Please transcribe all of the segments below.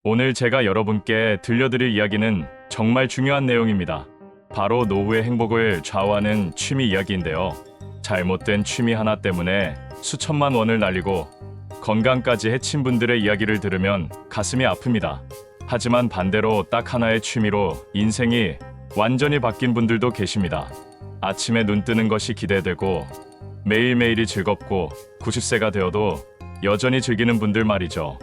오늘 제가 여러분께 들려드릴 이야기는 정말 중요한 내용입니다. 바로 노후의 행복을 좌우하는 취미 이야기인데요. 잘못된 취미 하나 때문에 수천만 원을 날리고 건강까지 해친 분들의 이야기를 들으면 가슴이 아픕니다. 하지만 반대로 딱 하나의 취미로 인생이 완전히 바뀐 분들도 계십니다. 아침에 눈 뜨는 것이 기대되고 매일매일이 즐겁고 90세가 되어도 여전히 즐기는 분들 말이죠.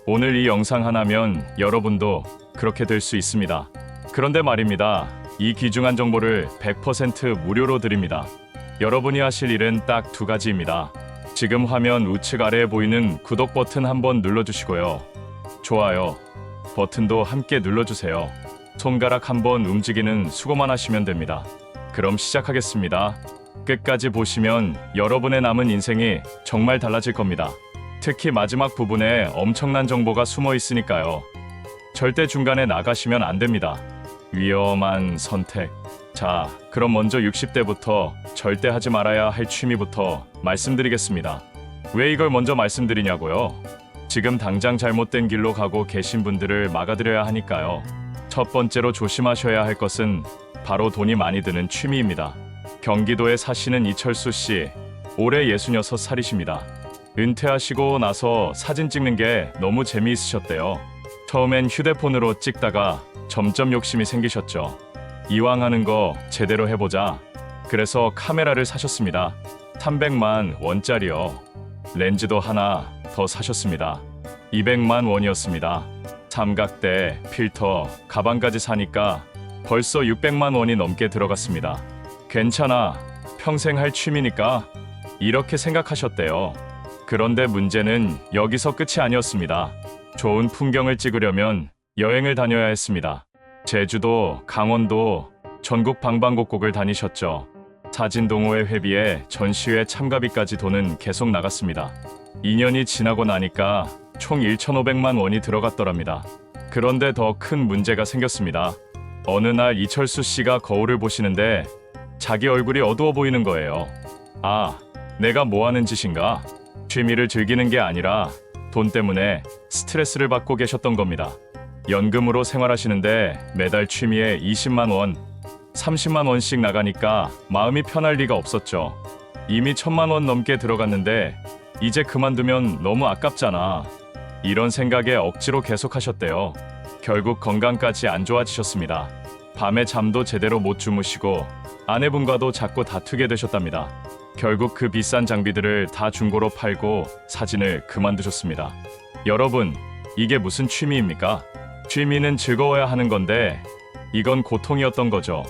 오늘 이 영상 하나면 여러분도 그렇게 될 수 있습니다. 그런데 말입니다. 이 귀중한 정보를 100% 무료로 드립니다. 여러분이 하실 일은 딱 두 가지입니다. 지금 화면 우측 아래에 보이는 구독 버튼 한번 눌러주시고요. 좋아요 버튼도 함께 눌러주세요. 손가락 한번 움직이는 수고만 하시면 됩니다. 그럼 시작하겠습니다. 끝까지 보시면 여러분의 남은 인생이 정말 달라질 겁니다. 특히 마지막 부분에 엄청난 정보가 숨어 있으니까요. 절대 중간에 나가시면 안 됩니다. 위험한 선택. 자, 그럼 먼저 60대부터 절대 하지 말아야 할 취미부터 말씀드리겠습니다. 왜 이걸 먼저 말씀드리냐고요? 지금 당장 잘못된 길로 가고 계신 분들을 막아드려야 하니까요. 첫 번째로 조심하셔야 할 것은 바로 돈이 많이 드는 취미입니다. 경기도에 사시는 이철수 씨, 올해 66살이십니다. 은퇴하시고 나서 사진 찍는 게 너무 재미있으셨대요. 처음엔 휴대폰으로 찍다가 점점 욕심이 생기셨죠. 이왕 하는 거 제대로 해보자. 그래서 카메라를 사셨습니다. 300만 원짜리요. 렌즈도 하나 더 사셨습니다. 200만 원이었습니다. 삼각대, 필터, 가방까지 사니까 벌써 600만 원이 넘게 들어갔습니다. 괜찮아. 평생 할 취미니까 이렇게 생각하셨대요. 그런데 문제는 여기서 끝이 아니었습니다. 좋은 풍경을 찍으려면 여행을 다녀야 했습니다. 제주도, 강원도, 전국 방방곡곡을 다니셨죠. 사진 동호회 회비에 전시회 참가비까지 돈은 계속 나갔습니다. 2년이 지나고 나니까 총 1,500만 원이 들어갔더랍니다. 그런데 더 큰 문제가 생겼습니다. 어느 날 이철수 씨가 거울을 보시는데 자기 얼굴이 어두워 보이는 거예요. 아, 내가 뭐 하는 짓인가? 취미를 즐기는 게 아니라 돈 때문에 스트레스를 받고 계셨던 겁니다. 연금으로 생활하시는데 매달 취미에 20만 원, 30만 원씩 나가니까 마음이 편할 리가 없었죠. 이미 1,000만 원 넘게 들어갔는데 이제 그만두면 너무 아깝잖아. 이런 생각에 억지로 계속하셨대요. 결국 건강까지 안 좋아지셨습니다. 밤에 잠도 제대로 못 주무시고 아내분과도 자꾸 다투게 되셨답니다. 결국 그 비싼 장비들을 다 중고로 팔고 사진을 그만두셨습니다. 여러분, 이게 무슨 취미입니까? 취미는 즐거워야 하는 건데 이건 고통이었던 거죠.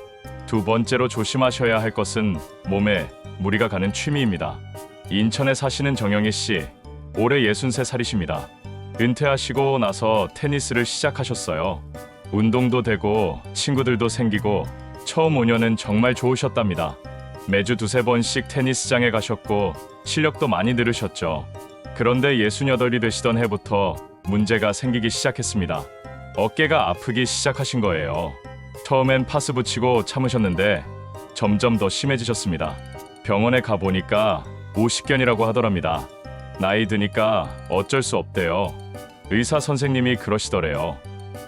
두 번째로 조심하셔야 할 것은 몸에 무리가 가는 취미입니다. 인천에 사시는 정영희 씨, 올해 63살이십니다. 은퇴하시고 나서 테니스를 시작하셨어요. 운동도 되고 친구들도 생기고 처음 5년은 정말 좋으셨답니다. 매주 두세 번씩 테니스장에 가셨고 실력도 많이 늘으셨죠. 그런데 68이 되시던 해부터 문제가 생기기 시작했습니다. 어깨가 아프기 시작하신 거예요. 처음엔 파스 붙이고 참으셨는데 점점 더 심해지셨습니다. 병원에 가보니까 50견이라고 하더랍니다. 나이 드니까 어쩔 수 없대요. 의사 선생님이 그러시더래요.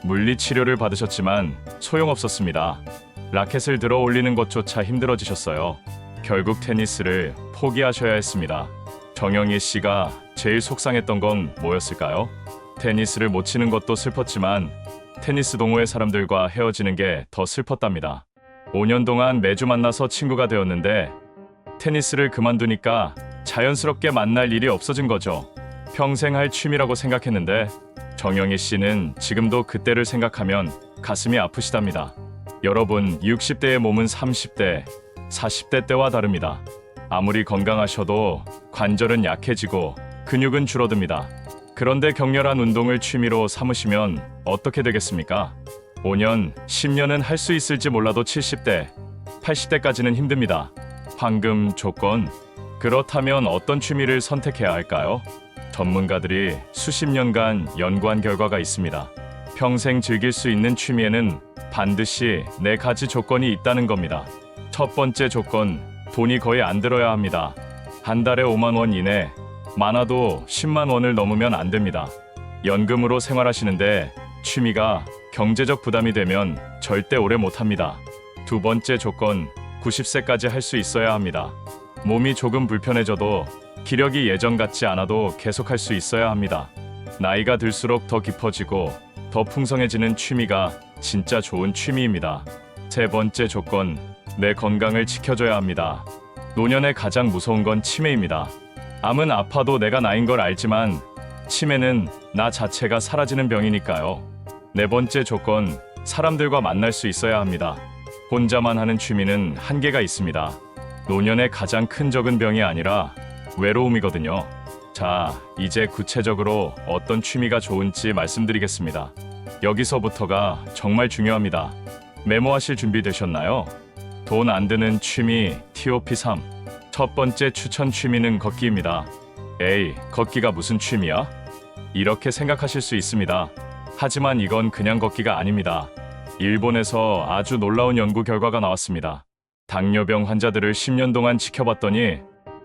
물리치료를 받으셨지만 소용없었습니다. 라켓을 들어 올리는 것조차 힘들어지셨어요. 결국 테니스를 포기하셔야 했습니다. 정영희 씨가 제일 속상했던 건 뭐였을까요? 테니스를 못 치는 것도 슬펐지만 테니스 동호회 사람들과 헤어지는 게 더 슬펐답니다. 5년 동안 매주 만나서 친구가 되었는데 테니스를 그만두니까 자연스럽게 만날 일이 없어진 거죠. 평생 할 취미라고 생각했는데 정영희 씨는 지금도 그때를 생각하면 가슴이 아프시답니다. 여러분, 60대의 몸은 30대, 40대 때와 다릅니다. 아무리 건강하셔도 관절은 약해지고 근육은 줄어듭니다. 그런데 격렬한 운동을 취미로 삼으시면 어떻게 되겠습니까? 5년, 10년은 할 수 있을지 몰라도 70대, 80대까지는 힘듭니다. 황금 조건. 그렇다면 어떤 취미를 선택해야 할까요? 전문가들이 수십 년간 연구한 결과가 있습니다. 평생 즐길 수 있는 취미에는 반드시 4가지 조건이 있다는 겁니다. 첫 번째 조건, 돈이 거의 안 들어야 합니다. 한 달에 5만 원 이내, 많아도 10만 원을 넘으면 안 됩니다. 연금으로 생활하시는데 취미가 경제적 부담이 되면 절대 오래 못합니다. 두 번째 조건, 90세까지 할 수 있어야 합니다. 몸이 조금 불편해져도 기력이 예전 같지 않아도 계속할 수 있어야 합니다. 나이가 들수록 더 깊어지고 더 풍성해지는 취미가 진짜 좋은 취미입니다. 세 번째 조건, 내 건강을 지켜줘야 합니다. 노년에 가장 무서운 건 치매입니다. 암은 아파도 내가 나인 걸 알지만 치매는 나 자체가 사라지는 병이니까요. 네 번째 조건, 사람들과 만날 수 있어야 합니다. 혼자만 하는 취미는 한계가 있습니다. 노년의 가장 큰 적은 병이 아니라 외로움이거든요. 자, 이제 구체적으로 어떤 취미가 좋은지 말씀드리겠습니다. 여기서부터가 정말 중요합니다. 메모하실 준비 되셨나요? 돈 안 드는 취미 TOP3. 첫 번째 추천 취미는 걷기입니다. 에이, 걷기가 무슨 취미야? 이렇게 생각하실 수 있습니다. 하지만 이건 그냥 걷기가 아닙니다. 일본에서 아주 놀라운 연구 결과가 나왔습니다. 당뇨병 환자들을 10년 동안 지켜봤더니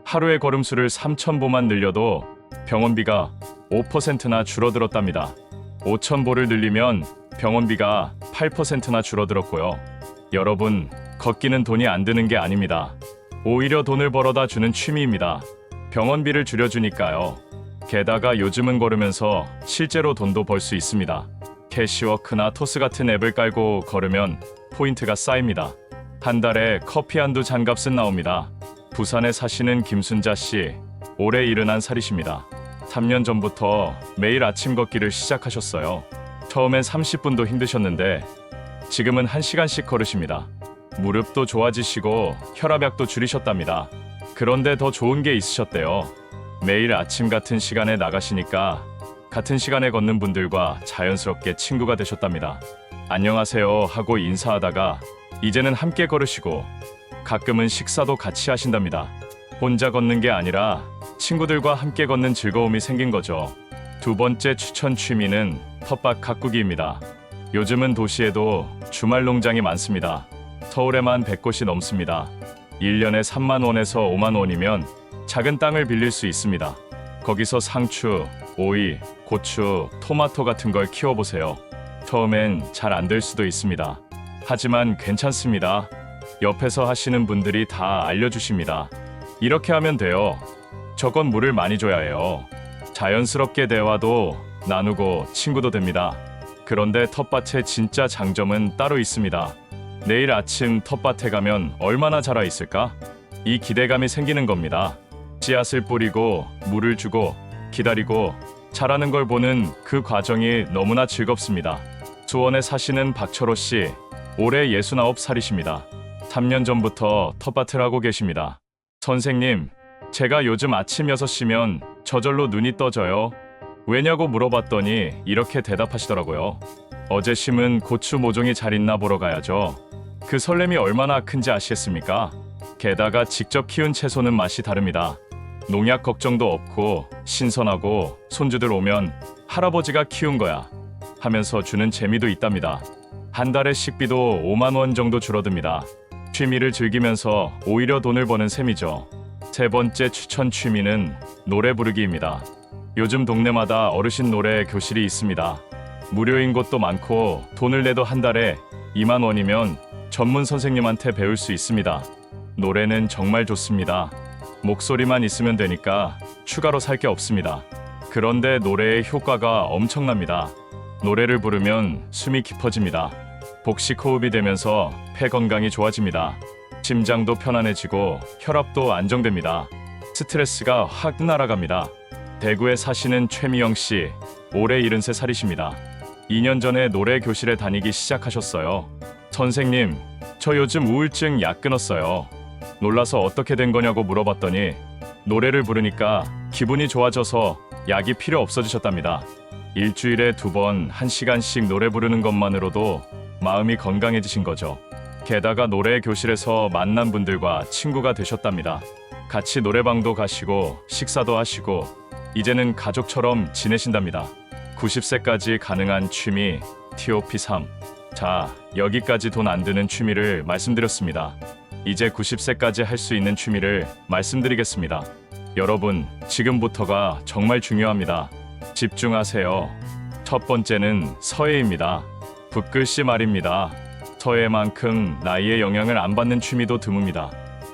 하루의 걸음수를 3,000보만 늘려도 병원비가 5%나 줄어들었답니다. 5,000보를 늘리면 병원비가 8%나 줄어들었고요. 여러분, 걷기는 돈이 안 드는 게 아닙니다. 오히려 돈을 벌어다 주는 취미입니다. 병원비를 줄여주니까요. 게다가 요즘은 걸으면서 실제로 돈도 벌 수 있습니다. 캐시워크나 토스 같은 앱을 깔고 걸으면 포인트가 쌓입니다. 한 달에 커피 한두 잔 값은 나옵니다. 부산에 사시는 김순자 씨, 올해 71살이십니다. 3년 전부터 매일 아침 걷기를 시작하셨어요. 처음엔 30분도 힘드셨는데 지금은 1시간씩 걸으십니다. 무릎도 좋아지시고 혈압약도 줄이셨답니다. 그런데 더 좋은 게 있으셨대요. 매일 아침 같은 시간에 나가시니까 같은 시간에 걷는 분들과 자연스럽게 친구가 되셨답니다. 안녕하세요 하고 인사하다가 이제는 함께 걸으시고 가끔은 식사도 같이 하신답니다. 혼자 걷는 게 아니라 친구들과 함께 걷는 즐거움이 생긴 거죠. 두 번째 추천 취미는 텃밭 가꾸기입니다. 요즘은 도시에도 주말 농장이 많습니다. 서울에만 100곳이 넘습니다. 1년에 3만 원에서 5만 원이면 작은 땅을 빌릴 수 있습니다. 거기서 상추, 오이, 고추, 토마토 같은 걸 키워보세요. 처음엔 잘 안 될 수도 있습니다. 하지만 괜찮습니다. 옆에서 하시는 분들이 다 알려주십니다. 이렇게 하면 돼요. 저건 물을 많이 줘야 해요. 자연스럽게 대화도 나누고 친구도 됩니다. 그런데 텃밭의 진짜 장점은 따로 있습니다. 내일 아침 텃밭에 가면 얼마나 자라 있을까? 이 기대감이 생기는 겁니다. 씨앗을 뿌리고 물을 주고 기다리고 자라는 걸 보는 그 과정이 너무나 즐겁습니다. 수원에 사시는 박철호 씨, 올해 69살이십니다. 3년 전부터 텃밭을 하고 계십니다. 선생님, 제가 요즘 아침 6시면 저절로 눈이 떠져요. 왜냐고 물어봤더니 이렇게 대답하시더라고요. 어제 심은 고추 모종이 잘 있나 보러 가야죠. 그 설렘이 얼마나 큰지 아시겠습니까? 게다가 직접 키운 채소는 맛이 다릅니다. 농약 걱정도 없고 신선하고 손주들 오면 할아버지가 키운 거야 하면서 주는 재미도 있답니다. 한 달에 식비도 5만 원 정도 줄어듭니다. 취미를 즐기면서 오히려 돈을 버는 셈이죠. 세 번째 추천 취미는 노래 부르기입니다. 요즘 동네마다 어르신 노래 교실이 있습니다. 무료인 곳도 많고 돈을 내도 한 달에 2만 원이면 전문 선생님한테 배울 수 있습니다. 노래는 정말 좋습니다. 목소리만 있으면 되니까 추가로 살 게 없습니다. 그런데 노래의 효과가 엄청납니다. 노래를 부르면 숨이 깊어집니다. 복식 호흡이 되면서 폐 건강이 좋아집니다. 심장도 편안해지고 혈압도 안정됩니다. 스트레스가 확 날아갑니다. 대구에 사시는 최미영 씨, 올해 73살이십니다. 2년 전에 노래 교실에 다니기 시작하셨어요. 선생님, 저 요즘 우울증 약 끊었어요. 놀라서 어떻게 된 거냐고 물어봤더니 노래를 부르니까 기분이 좋아져서 약이 필요 없어지셨답니다. 일주일에 2번 1시간씩 노래 부르는 것만으로도 마음이 건강해지신 거죠. 게다가 노래 교실에서 만난 분들과 친구가 되셨답니다. 같이 노래방도 가시고 식사도 하시고 이제는 가족처럼 지내신답니다. 90세까지 가능한 취미 TOP3. 자, 여기까지 돈 안 드는 취미를 말씀드렸습니다. 이제 90세까지 할 수 있는 취미를 말씀드리겠습니다. 여러분, 지금부터가 정말 중요합니다. 집중하세요. 첫 번째는 서예입니다. 붓글씨 말입니다. 서예만큼 나이의 영향을 안 받는 취미도 드뭅니다.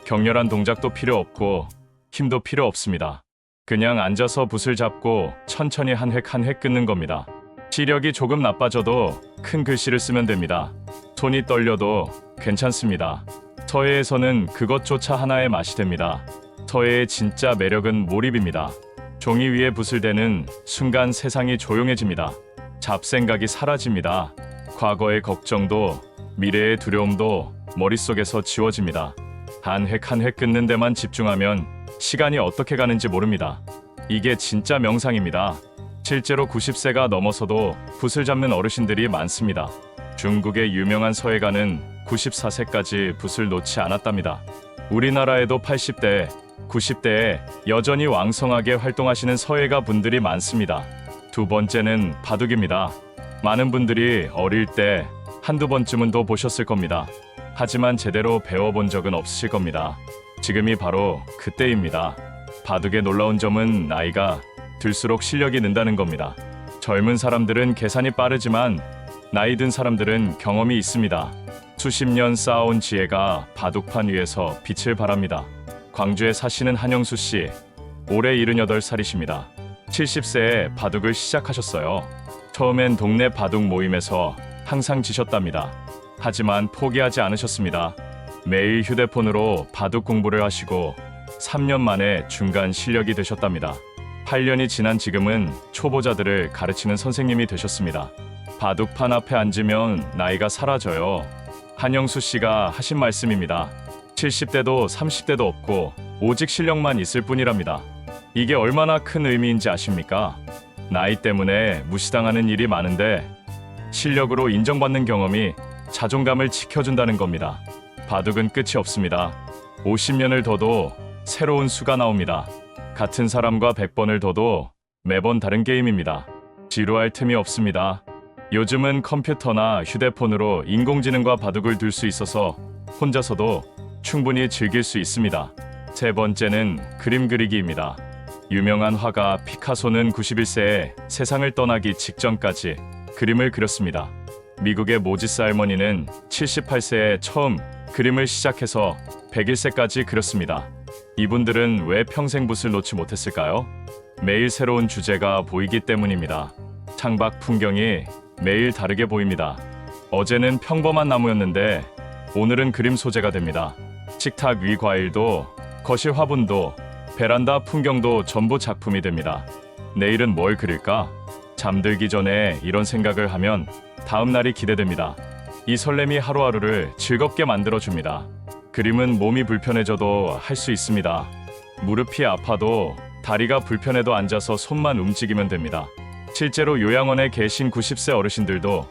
격렬한 동작도 필요 없고 힘도 필요 없습니다. 그냥 앉아서 붓을 잡고 천천히 한 획 한 획 끊는 겁니다. 시력이 조금 나빠져도 큰 글씨를 쓰면 됩니다. 손이 떨려도 괜찮습니다. 서예에서는 그것조차 하나의 맛이 됩니다. 서예의 진짜 매력은 몰입입니다. 종이 위에 붓을 대는 순간 세상이 조용해집니다. 잡생각이 사라집니다. 과거의 걱정도 미래의 두려움도 머릿속에서 지워집니다. 한 획 한 획 끊는 데만 집중하면 시간이 어떻게 가는지 모릅니다. 이게 진짜 명상입니다. 실제로 90세가 넘어서도 붓을 잡는 어르신들이 많습니다. 중국의 유명한 서예가는 94세까지 붓을 놓지 않았답니다. 우리나라에도 80대, 90대에 여전히 왕성하게 활동하시는 서예가 분들이 많습니다. 두 번째는 바둑입니다. 많은 분들이 어릴 때 한두 번쯤은 더 보셨을 겁니다. 하지만 제대로 배워본 적은 없으실 겁니다. 지금이 바로 그때입니다. 바둑의 놀라운 점은 나이가 들수록 실력이 는다는 겁니다. 젊은 사람들은 계산이 빠르지만 나이 든 사람들은 경험이 있습니다. 수십 년 쌓아온 지혜가 바둑판 위에서 빛을 발합니다. 광주에 사시는 한영수 씨, 올해 78살이십니다. 70세에 바둑을 시작하셨어요. 처음엔 동네 바둑 모임에서 항상 지셨답니다. 하지만 포기하지 않으셨습니다. 매일 휴대폰으로 바둑 공부를 하시고 3년 만에 중간 실력이 되셨답니다. 8년이 지난 지금은 초보자들을 가르치는 선생님이 되셨습니다. 바둑판 앞에 앉으면 나이가 사라져요. 한영수 씨가 하신 말씀입니다. 70대도 30대도 없고 오직 실력만 있을 뿐이랍니다. 이게 얼마나 큰 의미인지 아십니까? 나이 때문에 무시당하는 일이 많은데 실력으로 인정받는 경험이 자존감을 지켜준다는 겁니다. 바둑은 끝이 없습니다. 50년을 둬도 새로운 수가 나옵니다. 같은 사람과 100번을 둬도 매번 다른 게임입니다. 지루할 틈이 없습니다. 요즘은 컴퓨터나 휴대폰으로 인공지능과 바둑을 둘 수 있어서 혼자서도 충분히 즐길 수 있습니다. 세 번째는 그림 그리기입니다. 유명한 화가 피카소는 91세에 세상을 떠나기 직전까지 그림을 그렸습니다. 미국의 모지스 할머니는 78세에 처음 그림을 시작해서 101세까지 그렸습니다. 이분들은 왜 평생 붓을 놓지 못했을까요? 매일 새로운 주제가 보이기 때문입니다. 창밖 풍경이 매일 다르게 보입니다. 어제는 평범한 나무였는데 오늘은 그림 소재가 됩니다. 식탁 위 과일도 거실 화분도 베란다 풍경도 전부 작품이 됩니다. 내일은 뭘 그릴까? 잠들기 전에 이런 생각을 하면 다음 날이 기대됩니다. 이 설렘이 하루하루를 즐겁게 만들어줍니다. 그림은 몸이 불편해져도 할 수 있습니다. 무릎이 아파도 다리가 불편해도 앉아서 손만 움직이면 됩니다. 실제로 요양원에 계신 90세 어르신들도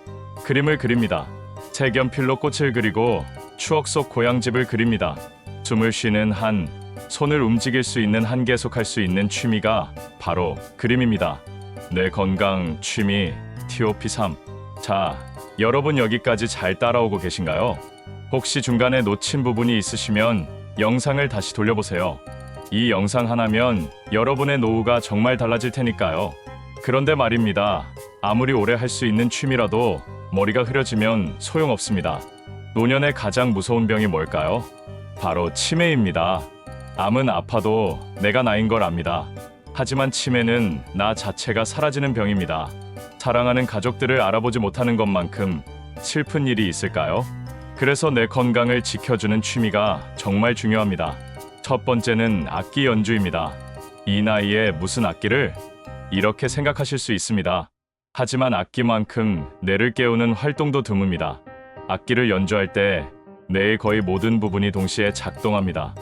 그림을 그립니다. 색연필로 꽃을 그리고 추억 속 고향집을 그립니다. 숨을 쉬는 한, 손을 움직일 수 있는 한 계속할 수 있는 취미가 바로 그림입니다. 내 건강, 취미, TOP3. 자, 여러분 여기까지 잘 따라오고 계신가요? 혹시 중간에 놓친 부분이 있으시면 영상을 다시 돌려보세요. 이 영상 하나면 여러분의 노후가 정말 달라질 테니까요. 그런데 말입니다. 아무리 오래 할 수 있는 취미라도 머리가 흐려지면 소용없습니다. 노년의 가장 무서운 병이 뭘까요? 바로 치매입니다. 암은 아파도 내가 나인 걸 압니다. 하지만 치매는 나 자체가 사라지는 병입니다. 사랑하는 가족들을 알아보지 못하는 것만큼 슬픈 일이 있을까요? 그래서 내 건강을 지켜주는 취미가 정말 중요합니다. 첫 번째는 악기 연주입니다. 이 나이에 무슨 악기를? 이렇게 생각하실 수 있습니다. 하지만 악기만큼 뇌를 깨우는 활동도 드뭅니다. 악기를 연주할 때 뇌의 거의 모든 부분이 동시에 작동합니다.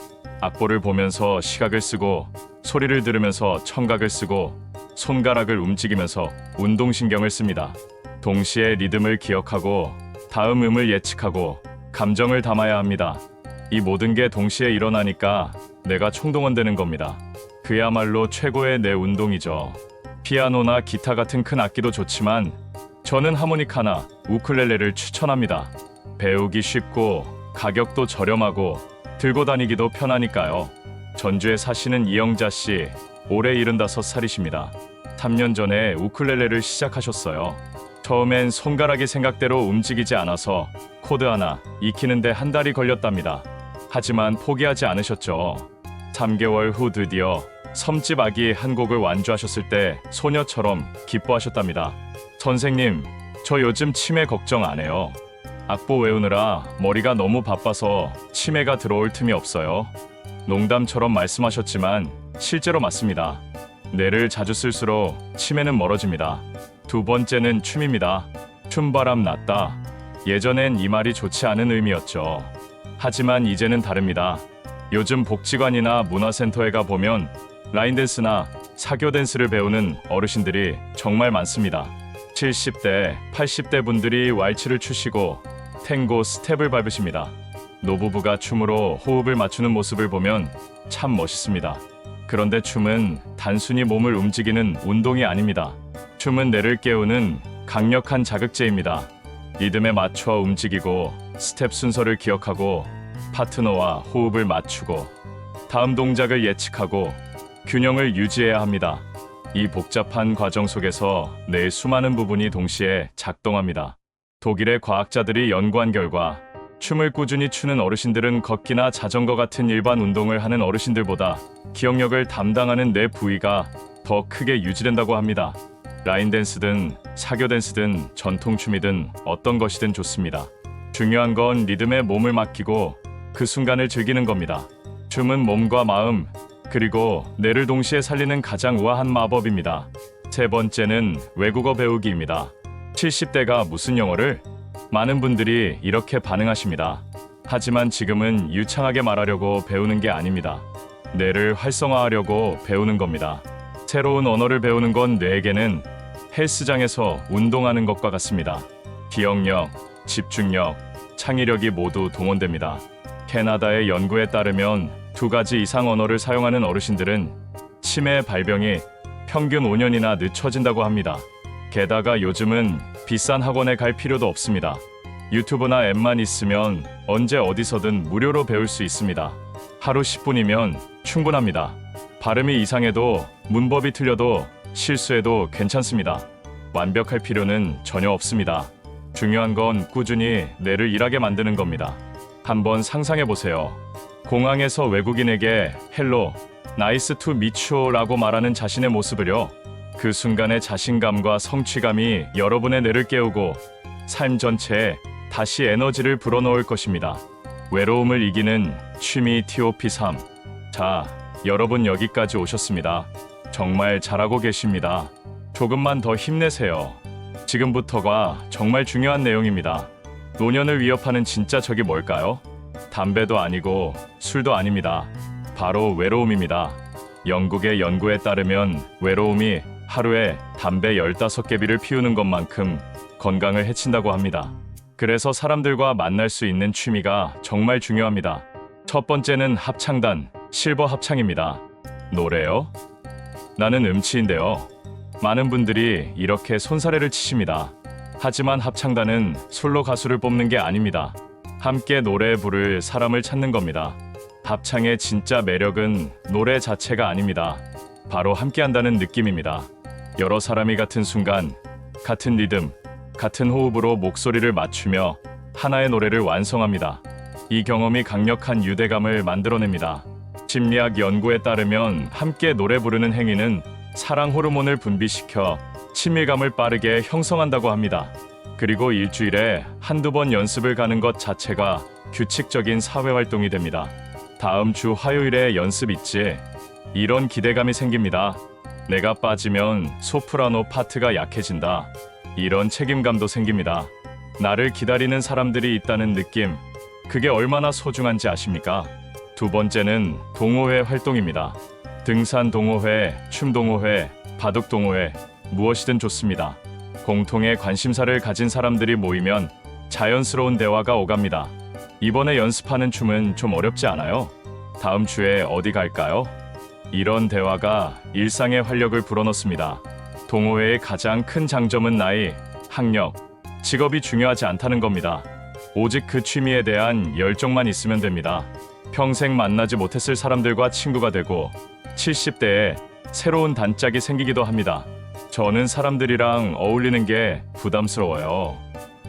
악보를 보면서 시각을 쓰고 소리를 들으면서 청각을 쓰고 손가락을 움직이면서 운동신경을 씁니다. 동시에 리듬을 기억하고 다음 음을 예측하고 감정을 담아야 합니다. 이 모든 게 동시에 일어나니까 뇌가 총동원되는 겁니다. 그야말로 최고의 뇌 운동이죠. 피아노나 기타 같은 큰 악기도 좋지만 저는 하모니카나 우쿨렐레를 추천합니다. 배우기 쉽고 가격도 저렴하고 들고 다니기도 편하니까요. 전주에 사시는 이영자 씨, 올해 75살이십니다. 3년 전에 우쿨렐레를 시작하셨어요. 처음엔 손가락이 생각대로 움직이지 않아서 코드 하나 익히는데 한 달이 걸렸답니다. 하지만 포기하지 않으셨죠. 3개월 후 드디어 섬집 아기 한 곡을 완주하셨을 때 소녀처럼 기뻐하셨답니다. 선생님, 저 요즘 치매 걱정 안 해요. 악보 외우느라 머리가 너무 바빠서 치매가 들어올 틈이 없어요. 농담처럼 말씀하셨지만 실제로 맞습니다. 뇌를 자주 쓸수록 치매는 멀어집니다. 두 번째는 춤입니다. 춤바람 났다. 예전엔 이 말이 좋지 않은 의미였죠. 하지만 이제는 다릅니다. 요즘 복지관이나 문화센터에 가 보면 라인댄스나 사교 댄스를 배우는 어르신들이 정말 많습니다. 70대, 80대 분들이 왈츠를 추시고 탱고 스텝을 밟으십니다. 노부부가 춤으로 호흡을 맞추는 모습을 보면 참 멋있습니다. 그런데 춤은 단순히 몸을 움직이는 운동이 아닙니다. 춤은 뇌를 깨우는 강력한 자극제입니다. 리듬에 맞춰 움직이고 스텝 순서를 기억하고 파트너와 호흡을 맞추고 다음 동작을 예측하고 균형을 유지해야 합니다. 이 복잡한 과정 속에서 뇌의 수많은 부분이 동시에 작동합니다. 독일의 과학자들이 연구한 결과 춤을 꾸준히 추는 어르신들은 걷기나 자전거 같은 일반 운동을 하는 어르신들보다 기억력을 담당하는 뇌 부위가 더 크게 유지된다고 합니다. 라인 댄스든 사교 댄스든 전통춤이든 어떤 것이든 좋습니다. 중요한 건 리듬에 몸을 맡기고 그 순간을 즐기는 겁니다. 춤은 몸과 마음, 그리고 뇌를 동시에 살리는 가장 우아한 마법입니다. 세 번째는 외국어 배우기입니다. 70대가 무슨 영어를? 많은 분들이 이렇게 반응하십니다. 하지만 지금은 유창하게 말하려고 배우는 게 아닙니다. 뇌를 활성화하려고 배우는 겁니다. 새로운 언어를 배우는 건 뇌에게는 헬스장에서 운동하는 것과 같습니다. 기억력, 집중력, 창의력이 모두 동원됩니다. 캐나다의 연구에 따르면 2가지 이상 언어를 사용하는 어르신들은 치매 발병이 평균 5년이나 늦춰진다고 합니다. 게다가 요즘은 비싼 학원에 갈 필요도 없습니다. 유튜브나 앱만 있으면 언제 어디서든 무료로 배울 수 있습니다. 하루 10분이면 충분합니다. 발음이 이상해도 문법이 틀려도 실수해도 괜찮습니다. 완벽할 필요는 전혀 없습니다. 중요한 건 꾸준히 뇌를 일하게 만드는 겁니다. 한번 상상해 보세요. 공항에서 외국인에게 헬로, 나이스 투 미추라고 말하는 자신의 모습을요. 그 순간의 자신감과 성취감이 여러분의 뇌를 깨우고 삶 전체에 다시 에너지를 불어넣을 것입니다. 외로움을 이기는 취미 TOP3. 자, 여러분 여기까지 오셨습니다. 정말 잘하고 계십니다. 조금만 더 힘내세요. 지금부터가 정말 중요한 내용입니다. 노년을 위협하는 진짜 적이 뭘까요? 담배도 아니고 술도 아닙니다. 바로 외로움입니다. 영국의 연구에 따르면 외로움이 하루에 담배 15개비를 피우는 것만큼 건강을 해친다고 합니다. 그래서 사람들과 만날 수 있는 취미가 정말 중요합니다. 첫 번째는 합창단, 실버 합창입니다. 노래요? 나는 음치인데요. 많은 분들이 이렇게 손사래를 치십니다. 하지만 합창단은 솔로 가수를 뽑는 게 아닙니다. 함께 노래 부를 사람을 찾는 겁니다. 합창의 진짜 매력은 노래 자체가 아닙니다. 바로 함께한다는 느낌입니다. 여러 사람이 같은 순간, 같은 리듬, 같은 호흡으로 목소리를 맞추며 하나의 노래를 완성합니다. 이 경험이 강력한 유대감을 만들어냅니다. 심리학 연구에 따르면 함께 노래 부르는 행위는 사랑 호르몬을 분비시켜 친밀감을 빠르게 형성한다고 합니다. 그리고 일주일에 한두 번 연습을 가는 것 자체가 규칙적인 사회활동이 됩니다. 다음 주 화요일에 연습 있지? 이런 기대감이 생깁니다. 내가 빠지면 소프라노 파트가 약해진다. 이런 책임감도 생깁니다. 나를 기다리는 사람들이 있다는 느낌, 그게 얼마나 소중한지 아십니까? 두 번째는 동호회 활동입니다. 등산 동호회, 춤 동호회, 바둑 동호회, 무엇이든 좋습니다. 공통의 관심사를 가진 사람들이 모이면 자연스러운 대화가 오갑니다. 이번에 연습하는 춤은 좀 어렵지 않아요? 다음 주에 어디 갈까요? 이런 대화가 일상의 활력을 불어넣습니다. 동호회의 가장 큰 장점은 나이, 학력, 직업이 중요하지 않다는 겁니다. 오직 그 취미에 대한 열정만 있으면 됩니다. 평생 만나지 못했을 사람들과 친구가 되고 70대에 새로운 단짝이 생기기도 합니다. 저는 사람들이랑 어울리는 게 부담스러워요.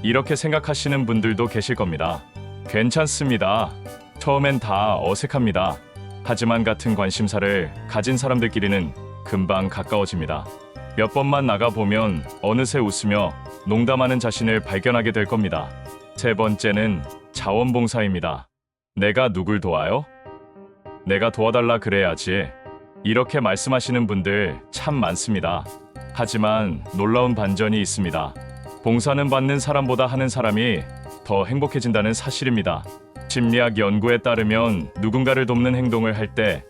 이렇게 생각하시는 분들도 계실 겁니다. 괜찮습니다. 처음엔 다 어색합니다. 하지만 같은 관심사를 가진 사람들끼리는 금방 가까워집니다. 몇 번만 나가보면 어느새 웃으며 농담하는 자신을 발견하게 될 겁니다. 세 번째는 자원봉사입니다. 내가 누굴 도와요? 내가 도와달라 그래야지. 이렇게 말씀하시는 분들 참 많습니다. 하지만 놀라운 반전이 있습니다. 봉사는 받는 사람보다 하는 사람이 더 행복해진다는 사실입니다. 심리학 연구에 따르면 누군가를 돕는 행동을 할 때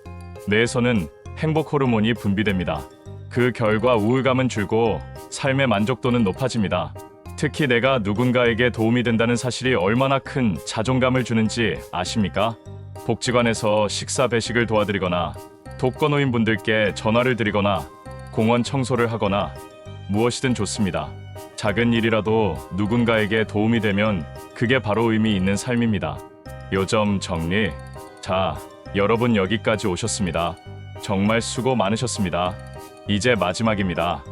뇌에서는 행복 호르몬이 분비됩니다. 그 결과 우울감은 줄고 삶의 만족도는 높아집니다. 특히 내가 누군가에게 도움이 된다는 사실이 얼마나 큰 자존감을 주는지 아십니까? 복지관에서 식사 배식을 도와드리거나 독거노인분들께 전화를 드리거나 공원 청소를 하거나 무엇이든 좋습니다. 작은 일이라도 누군가에게 도움이 되면 그게 바로 의미 있는 삶입니다. 요점 정리. 자, 여러분 여기까지 오셨습니다. 정말 수고 많으셨습니다. 이제 마지막입니다.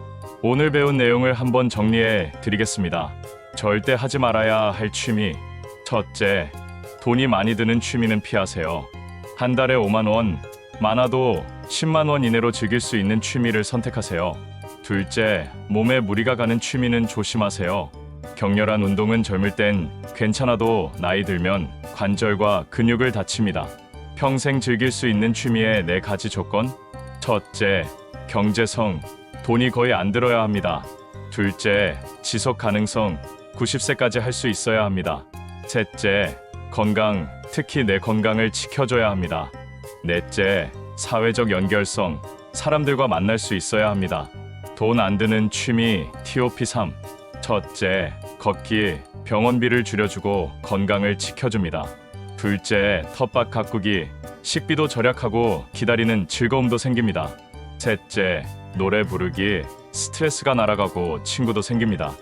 오늘 배운 내용을 한번 정리해 드리겠습니다. 절대 하지 말아야 할 취미. 첫째, 돈이 많이 드는 취미는 피하세요. 한 달에 5만 원, 많아도 10만 원 이내로 즐길 수 있는 취미를 선택하세요. 둘째, 몸에 무리가 가는 취미는 조심하세요. 격렬한 운동은 젊을 땐 괜찮아도 나이 들면 관절과 근육을 다칩니다. 평생 즐길 수 있는 취미의 4가지 조건. 첫째, 경제성. 돈이 거의 안 들어야 합니다. 둘째, 지속 가능성. 90세까지 할 수 있어야 합니다. 셋째, 건강. 특히 내 건강을 지켜줘야 합니다. 넷째, 사회적 연결성. 사람들과 만날 수 있어야 합니다. 돈 안 드는 취미 TOP3. 첫째, 걷기. 병원비를 줄여주고 건강을 지켜줍니다. 둘째, 텃밭 가꾸기. 식비도 절약하고 기다리는 즐거움도 생깁니다. 셋째, 노래 부르기. 스트레스가 날아가고 친구도 생깁니다.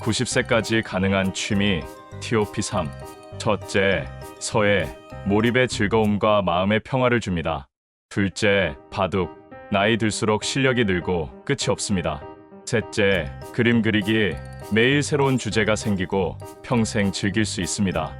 90세까지 가능한 취미 TOP3. 첫째, 서예. 몰입의 즐거움과 마음의 평화를 줍니다. 둘째, 바둑. 나이 들수록 실력이 늘고 끝이 없습니다. 셋째, 그림 그리기. 매일 새로운 주제가 생기고 평생 즐길 수 있습니다.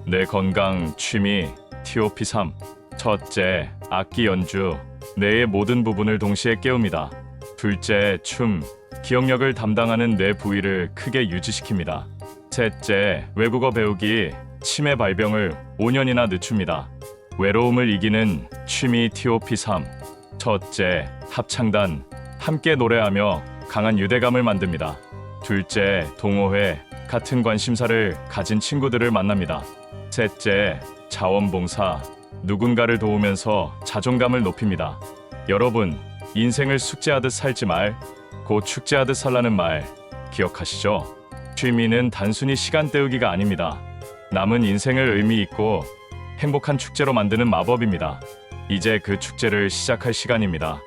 뇌 건강 취미 TOP3. 첫째, 악기 연주. 뇌의 모든 부분을 동시에 깨웁니다. 둘째, 춤. 기억력을 담당하는 뇌 부위를 크게 유지시킵니다. 셋째, 외국어 배우기. 치매 발병을 5년이나 늦춥니다. 외로움을 이기는 취미 TOP3. 첫째, 합창단. 함께 노래하며 강한 유대감을 만듭니다. 둘째, 동호회. 같은 관심사를 가진 친구들을 만납니다. 셋째, 자원봉사. 누군가를 도우면서 자존감을 높입니다. 여러분, 인생을 숙제하듯 살지 말고 축제하듯 살라는 말 기억하시죠? 취미는 단순히 시간 때우기가 아닙니다. 남은 인생을 의미 있고 행복한 축제로 만드는 마법입니다. 이제 그 축제를 시작할 시간입니다.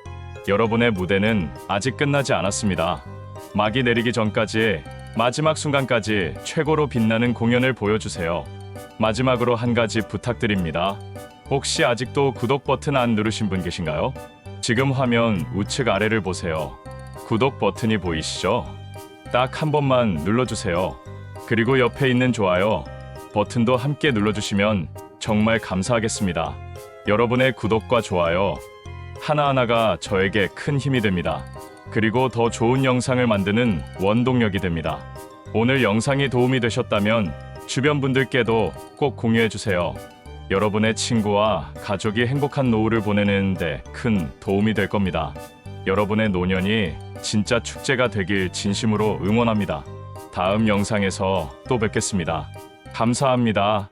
여러분의 무대는 아직 끝나지 않았습니다. 막이 내리기 전까지, 마지막 순간까지 최고로 빛나는 공연을 보여주세요. 마지막으로 한 가지 부탁드립니다. 혹시 아직도 구독 버튼 안 누르신 분 계신가요? 지금 화면 우측 아래를 보세요. 구독 버튼이 보이시죠? 딱 한 번만 눌러주세요. 그리고 옆에 있는 좋아요 버튼도 함께 눌러주시면 정말 감사하겠습니다. 여러분의 구독과 좋아요 하나하나가 저에게 큰 힘이 됩니다. 그리고 더 좋은 영상을 만드는 원동력이 됩니다. 오늘 영상이 도움이 되셨다면 주변 분들께도 꼭 공유해주세요. 여러분의 친구와 가족이 행복한 노후를 보내는 데 큰 도움이 될 겁니다. 여러분의 노년이 진짜 축제가 되길 진심으로 응원합니다. 다음 영상에서 또 뵙겠습니다. 감사합니다.